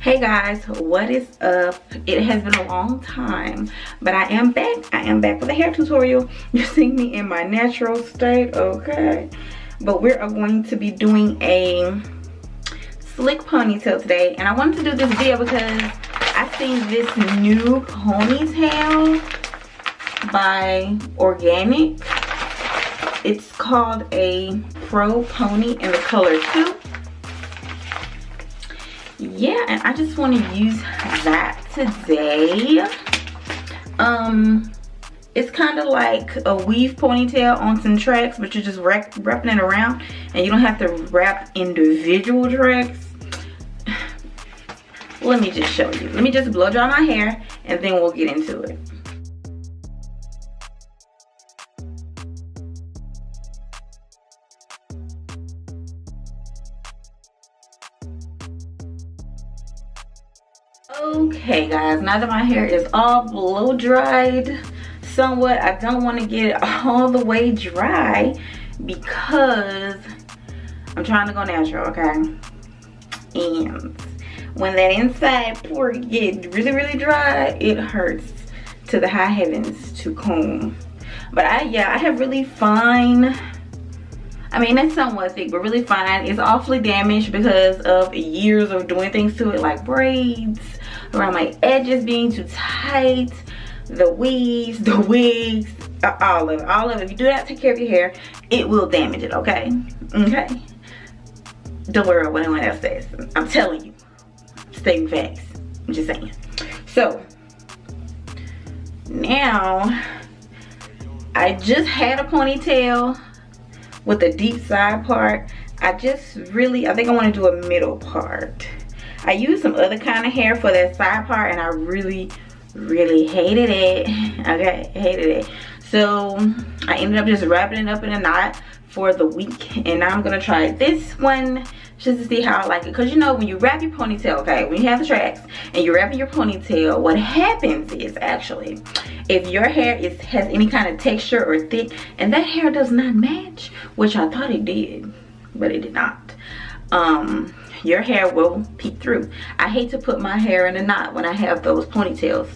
Hey guys, what is up? It has been a long time, but I am back. I am back with a hair tutorial. You're seeing me in my natural state, okay? But we're going to be doing a slick ponytail today, and I wanted to do this video because I seen this new ponytail by Organic. It's called a Pro Pony in the color 2. Yeah, and I just want to use that today. It's kind of like a weave ponytail on some tracks, but you're just wrapping it around, and you don't have to wrap individual tracks. Let me just show you. Let me just blow dry my hair, and then we'll get into it. Okay guys, now that my hair is all blow dried somewhat, I don't want to get it all the way dry because I'm trying to go natural, okay? And when that inside part gets really dry, it hurts to the high heavens to comb. But I have really fine, I mean, it's somewhat thick, but really fine. It's awfully damaged because of years of doing things to it, like braids, around my edges being too tight, the weaves, the wigs, all of it. If you do not take care of your hair, it will damage it, okay? Okay? Don't worry about what anyone else says. I'm telling you. Stating facts. I'm just saying. So, now, I just had a ponytail with a deep side part. I think I want to do a middle part. I used some other kind of hair for that side part, and I really hated it. Okay, hated it. So I ended up just wrapping it up in a knot for the week, and now I'm gonna try this one just to see how I like it. Because you know, when you wrap your ponytail, okay, when you have the tracks and you're wrapping your ponytail, what happens is, actually, if your hair has any kind of texture or thick and that hair does not match, which I thought it did, but it did not, your hair will peek through. I hate to put my hair in a knot when I have those ponytails.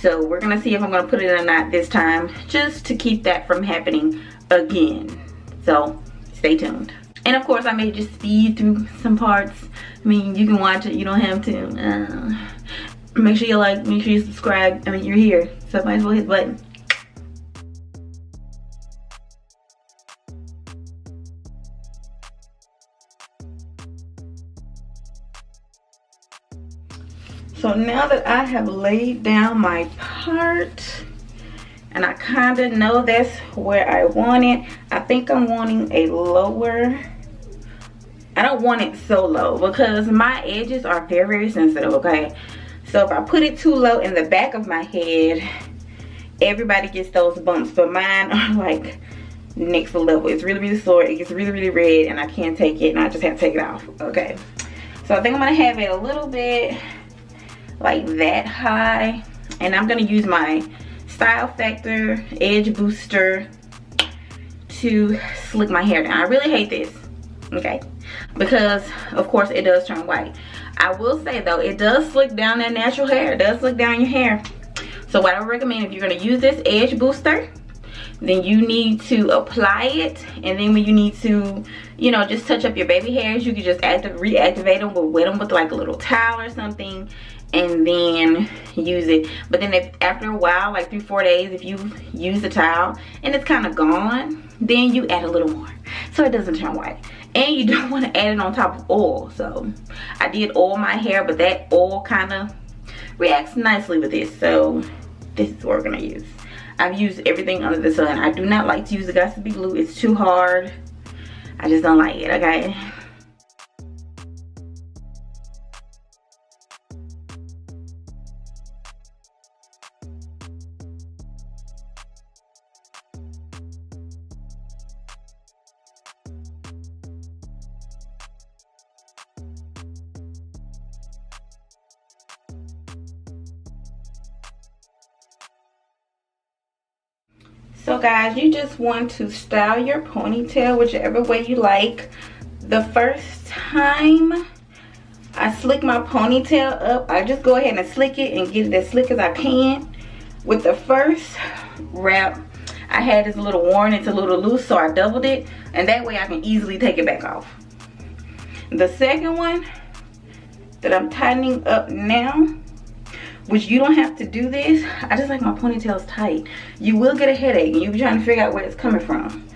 So we're gonna see if I'm gonna put it in a knot this time, just to keep that from happening again. So stay tuned. And of course, I may just speed through some parts. I mean, you can watch it, you don't have to. Make sure you like, make sure you subscribe. I mean, you're here, so might as well hit the button. So now that I have laid down my part, and I kind of know that's where I want it, I think I'm wanting a lower. I don't want it so low because my edges are very sensitive, okay? So if I put it too low in the back of my head, everybody gets those bumps, but mine are like next level. It's really sore, it gets really red, and I can't take it, and I just have to take it off, okay? So I think I'm gonna have it a little bit like that high, and I'm gonna use my Style Factor Edge Booster to slick my hair down. I really hate this, okay? Because of course it does turn white. I will say though, it does slick down that natural hair. It does slick down your hair. So what I would recommend, if you're gonna use this Edge Booster, then you need to apply it, and then when you need to, you know, just touch up your baby hairs, you can just reactivate them, or wet them with like a little towel or something, and then use it. But then if after a while, like 3-4 days, if you use the towel and it's kind of gone, then you add a little more so it doesn't turn white. And you don't want to add it on top of oil. So I did oil my hair, but that oil kind of reacts nicely with this, so this is what we're gonna use. I've used everything under the sun. I do not like to use the Got2b glue. It's too hard. I just don't like it, okay? So guys, you just want to style your ponytail whichever way you like. The first time I slick my ponytail up. I just go ahead and slick it and get it as slick as I can. With the first wrap, I had this a little worn, it's a little loose, so I doubled it, and that way I can easily take it back off. The second one that I'm tightening up now, which you don't have to do this, I just like my ponytails tight. You will get a headache and you'll be trying to figure out where it's coming from.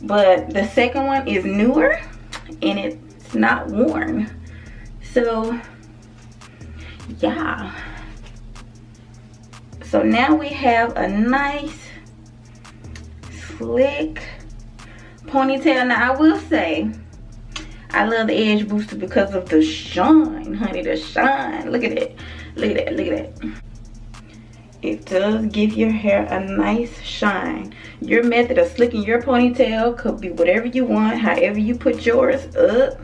But the second one is newer and it's not worn. So yeah. So now we have a nice slick ponytail. Now I will say, I love the edge booster because of the shine, honey, the shine. Look at it, look at that, look at that. It does give your hair a nice shine. Your method of slicking your ponytail could be whatever you want, however you put yours up.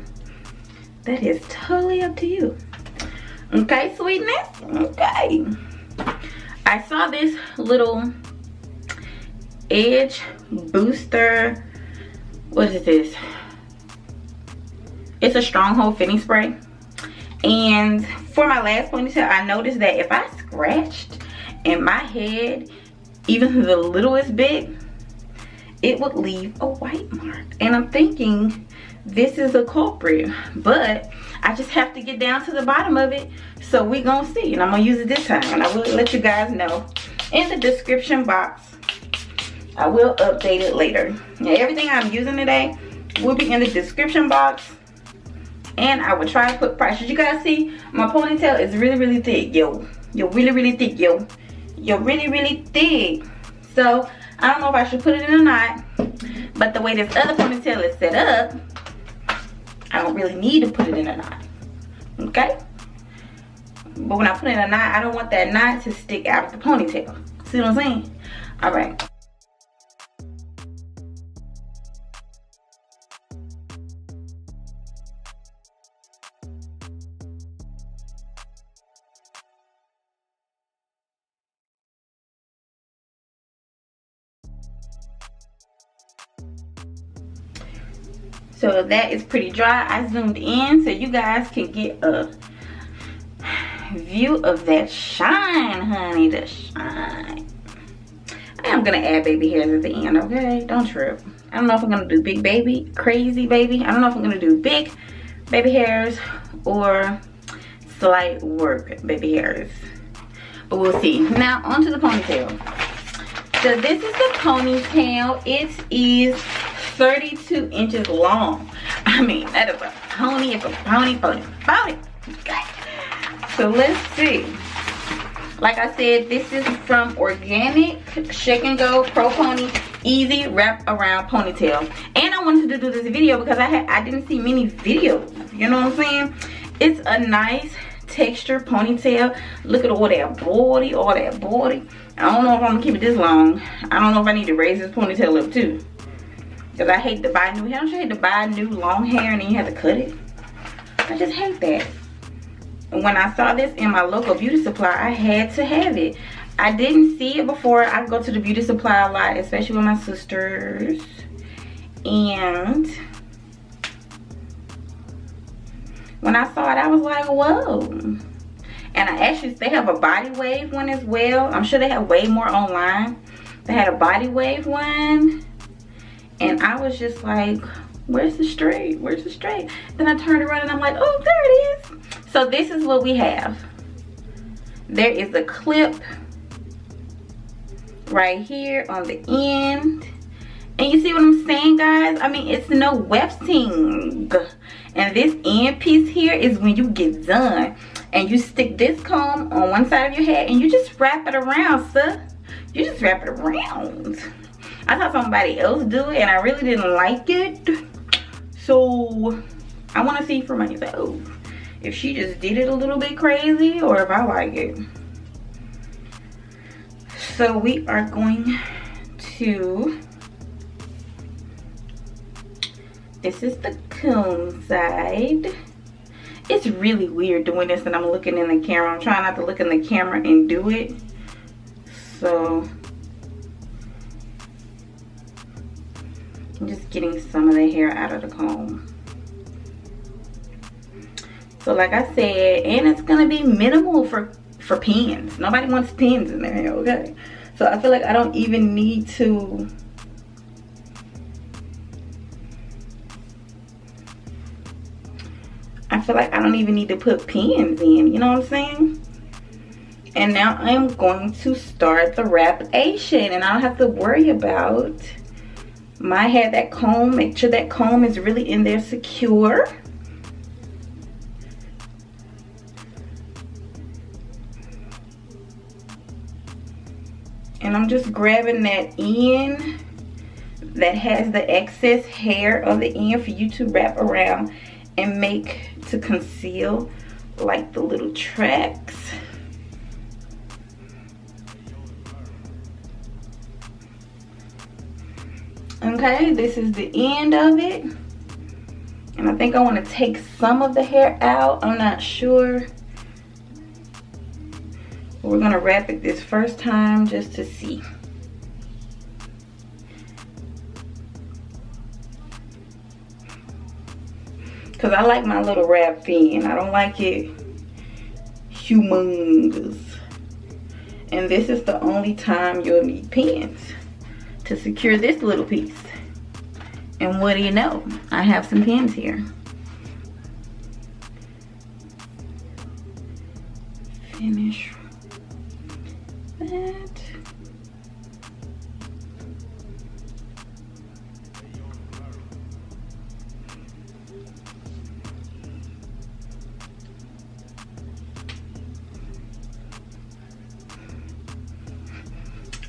That is totally up to you. Okay, sweetness, okay. I saw this little edge booster, what is this? It's a stronghold fitting spray. And for my last ponytail, I noticed that if I scratched and my head, even the littlest bit, it would leave a white mark. And I'm thinking this is a culprit, but I just have to get down to the bottom of it. So we gonna see, and I'm gonna use it this time, and I will let you guys know in the description box. I will update it later. Now, everything I'm using today will be in the description box, and I will try to put prices. You guys see, my ponytail is really, really thick, yo. Yo, really, really thick, yo. Yo, really, really thick. So I don't know if I should put it in a knot, but the way this other ponytail is set up, I don't really need to put it in a knot. Okay? But when I put it in a knot, I don't want that knot to stick out of the ponytail. See what I'm saying? All right. So that is pretty dry. I zoomed in so you guys can get a view of that shine, honey, the shine. I am gonna add baby hairs at the end, okay? Don't trip. I don't know if I'm gonna do big baby, crazy baby. I don't know if I'm gonna do big baby hairs or slight work baby hairs, but we'll see. Now onto the ponytail. So this is the ponytail. It is 32 inches long. I mean, that is a pony, it's a pony. Okay. So let's see. Like I said, this is from Organic Shake and Go Pro Pony Easy Wrap Around Ponytail. And I wanted to do this video because I didn't see many videos. You know what I'm saying? It's a nice texture ponytail. Look at all that body, all that body. I don't know if I'm gonna keep it this long. I don't know if I need to raise this ponytail up too. Because I hate to buy new hair. Don't you hate to buy new long hair and then you have to cut it? I just hate that. And when I saw this in my local beauty supply, I had to have it. I didn't see it before. I go to the beauty supply a lot, especially with my sisters. And when I saw it, I was like, whoa. And they have a body wave one as well. I'm sure they have way more online. They had a body wave one. And I was just like, where's the straight? Where's the straight? Then I turned around and I'm like, oh, there it is. So this is what we have. There is a clip right here on the end. And you see what I'm saying, guys? I mean, it's no wefting. And this end piece here is when you get done. And you stick this comb on one side of your head and you just wrap it around, sir. You just wrap it around. I saw somebody else do it and I really didn't like it. So I want to see for myself if she just did it a little bit crazy or if I like it. So we are going to, this is the comb side. It's really weird doing this and I'm looking in the camera. I'm trying not to look in the camera and do it. So I'm just getting some of the hair out of the comb. So like I said, and it's gonna be minimal for pins. Nobody wants pins in their hair, okay? So I feel like I don't even need to put pins in, you know what I'm saying? And now I'm going to start the wrapation, and I don't have to worry about my hair. That comb, make sure that comb is really in there secure. And I'm just grabbing that end that has the excess hair on the end for you to wrap around and make to conceal like the little tracks. Okay, this is the end of it. And I think I want to take some of the hair out. I'm not sure. We're gonna wrap it this first time just to see. Cause I like my little wrap thin. I don't like it humongous. And this is the only time you'll need pins to secure this little piece. And what do you know? I have some pins here. Finish that.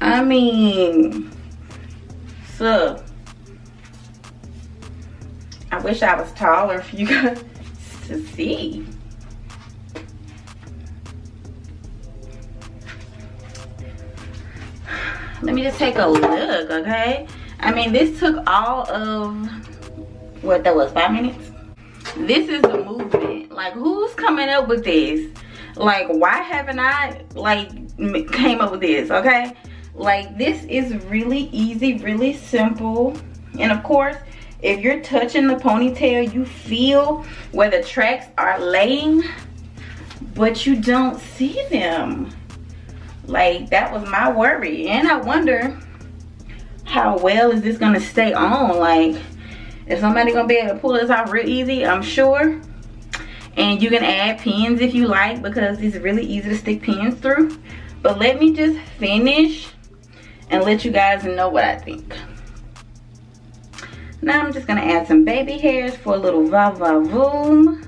I mean, so I wish I was taller for you guys to see. Let me just take a look, okay? I mean, this took all of, what, that was 5 minutes? This is the movement. Like, who's coming up with this? Like, why haven't I, like, came up with this, okay? Like, this is really easy, really simple. And of course, if you're touching the ponytail, you feel where the tracks are laying, but you don't see them. Like, that was my worry. And I wonder, how well is this gonna stay on? Like, is somebody gonna be able to pull this off real easy? I'm sure. And you can add pins if you like, because it's really easy to stick pins through. But let me just finish and let you guys know what I think. Now I'm just gonna add some baby hairs for a little va-va-voom.